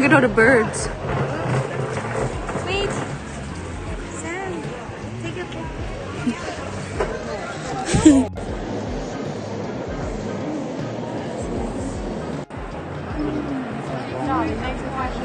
look at all the birds. Wait. Sam, take a picture. Thanks for watching.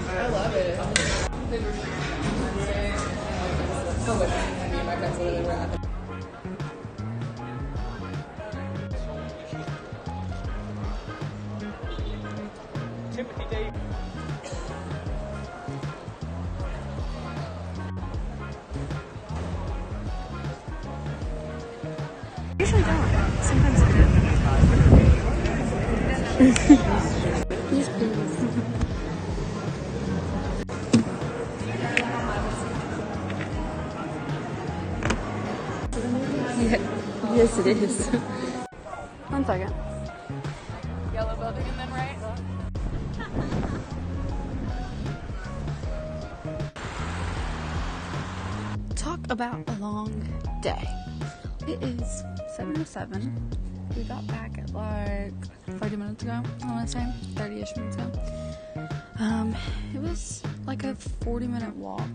I love it. So much. I mean, my friends literally were at the usually don't. Sometimes I do. Please, please. Yes, it is. 1 second. Yellow building and then right. Talk about a long day. It is 7:07. We got back at like 30 minutes ago, I want to say. 30-ish minutes ago. It was like a 40-minute walk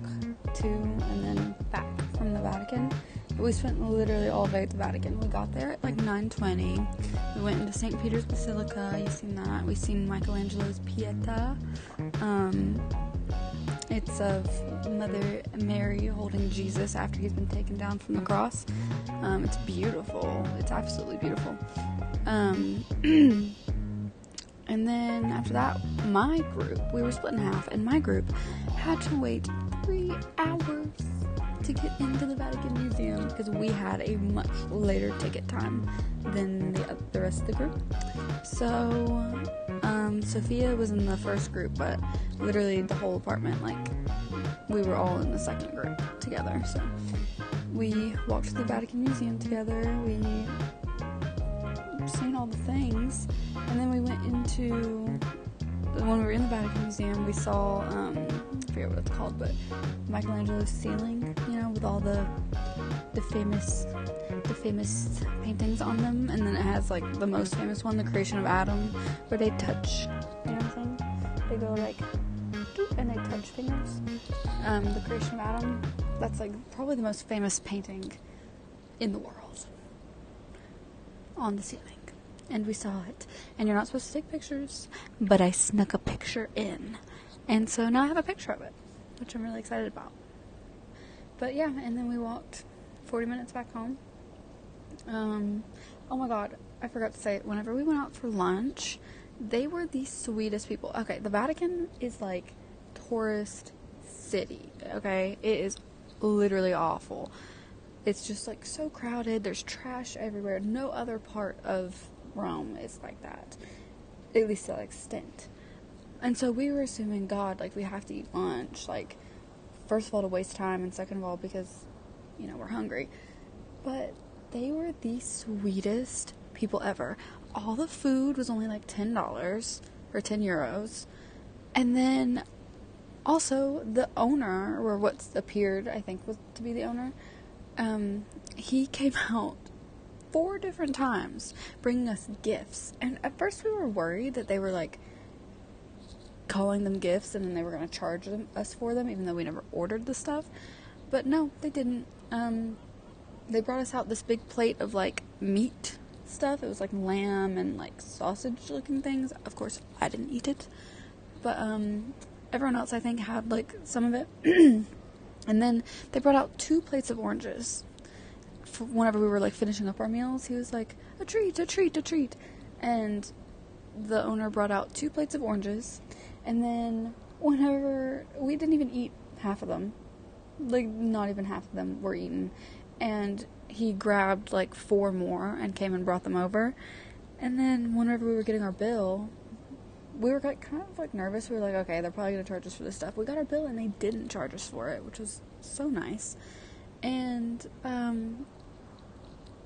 to and then back from the Vatican. We spent literally all day at the Vatican. We got there at like 9:20. We went into St. Peter's Basilica. You've seen that. We've seen Michelangelo's Pieta. It's of Mother Mary holding Jesus after he's been taken down from the cross. It's beautiful. It's absolutely beautiful. And then after that, my group, we were split in half, and my group had to wait 3 hours to get into the Vatican Museum because we had a much later ticket time than the rest of the group. So, Sophia was in the first group, but literally the whole apartment, like, we were all in the second group together. So, we walked to the Vatican Museum together, we seen all the things, and then we went into, when we were in the Vatican Museum, we saw, I forget what it's called, but Michelangelo's ceiling, you know, with all the famous paintings on them, and then it has, like, the most famous one, the Creation of Adam, where they touch, you know what I'm saying? They go, like, and they touch fingers. The Creation of Adam, that's, like, probably the most famous painting in the world on the ceiling. And we saw it. And you're not supposed to take pictures, but I snuck a picture in. And so now I have a picture of it, which I'm really excited about. But yeah, and then we walked 40 minutes back home. Oh my god, I forgot to say it. Whenever we went out for lunch, they were the sweetest people. Okay, the Vatican is like tourist city, okay? It is literally awful. It's just like so crowded. There's trash everywhere. No other part of Rome is like that, at least to that extent. And so we were assuming, God, like, we have to eat lunch, like, first of all to waste time, and second of all because, you know, we're hungry. But they were the sweetest people ever. All the food was only like $10 or 10 euros, and then also the owner, or what appeared I think was to be the owner, he came out 4 different times bringing us gifts. And at first we were worried that they were like calling them gifts and then they were going to charge us for them, even though we never ordered the stuff. But no, they didn't. They brought us out this big plate of like meat stuff. It was like lamb and like sausage looking things. Of course I didn't eat it, but everyone else I think had like some of it. And then they brought out 2 plates of oranges. Whenever we were like finishing up our meals, he was like, a treat, a treat, a treat. And the owner brought out 2 plates of oranges, and then whenever we didn't even eat half of them, like not even half of them were eaten, and he grabbed like 4 more and came and brought them over. And then whenever we were getting our bill, we were like kind of like nervous. We were like, okay, they're probably gonna charge us for this stuff. We got our bill and they didn't charge us for it, which was so nice. And then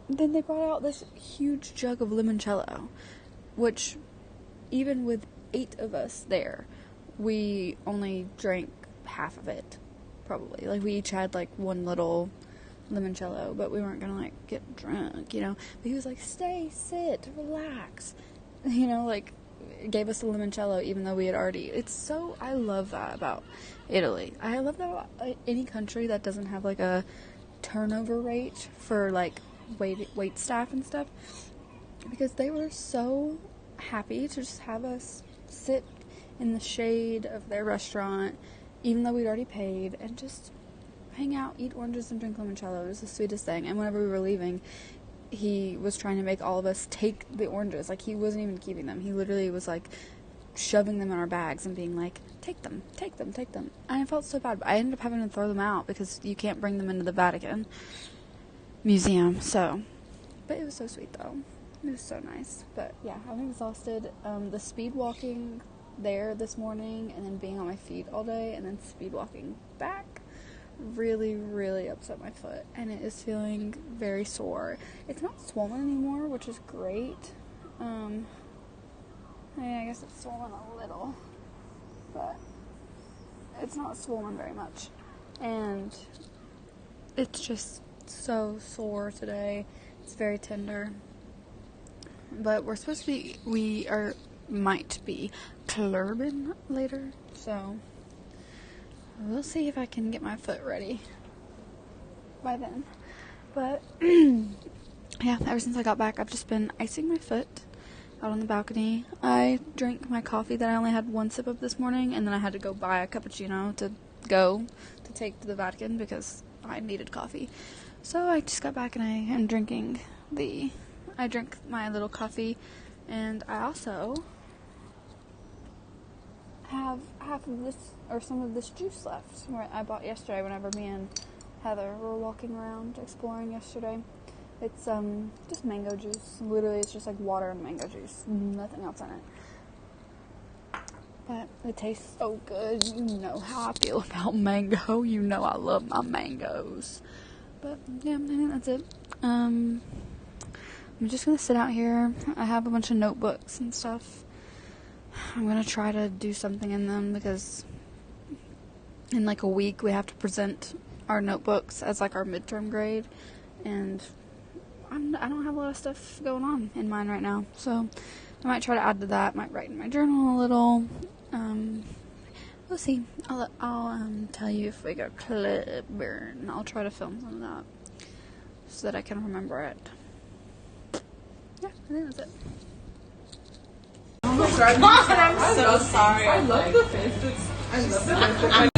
they brought out this huge jug of limoncello, which even with 8 of us there, we only drank half of it, probably. Like, we each had like one little limoncello, but we weren't gonna like get drunk, you know. But he was like, stay, sit, relax, you know, like gave us a limoncello even though we had already. I love that about Italy. I love that about any country that doesn't have like a turnover rate for like wait staff and stuff, because they were so happy to just have us sit in the shade of their restaurant even though we'd already paid and just hang out, eat oranges, and drink limoncello. It was the sweetest thing. And whenever we were leaving, he was trying to make all of us take the oranges. Like, he wasn't even keeping them. He literally was, like, shoving them in our bags and being like, take them, take them, take them. And I felt so bad. But I ended up having to throw them out because you can't bring them into the Vatican Museum. So, but it was so sweet, though. It was so nice. But, yeah, I'm exhausted. The speed walking there this morning and then being on my feet all day and then speed walking back really, really upset my foot, and it is feeling very sore. It's not swollen anymore, which is great. I guess it's swollen a little, but it's not swollen very much, and it's just so sore today. It's very tender, but we're supposed to be, might be clubbing later, so we'll see if I can get my foot ready by then. But, yeah, ever since I got back, I've just been icing my foot out on the balcony. I drank my coffee that I only had 1 sip of this morning, and then I had to go buy a cappuccino to take to the Vatican because I needed coffee. So I just got back and I am drinking I drank my little coffee, and I also have half of this, or some of this juice left, where I bought yesterday whenever me and Heather were walking around exploring yesterday. It's just mango juice. Literally, it's just like water and mango juice. Nothing else in it. But it tastes so good. You know how I feel about mango. You know I love my mangoes. But yeah, I think that's it. I'm just gonna sit out here. I have a bunch of notebooks and stuff. I'm going to try to do something in them because in like a week we have to present our notebooks as like our midterm grade, and I don't have a lot of stuff going on in mine right now, so I might try to add to that. Might write in my journal a little. We'll see. I'll tell you if we go clubbing. I'll try to film some of that so that I can remember it. Yeah, I think that's it. Oh my god, I'm so sorry. I love the face. I love the face.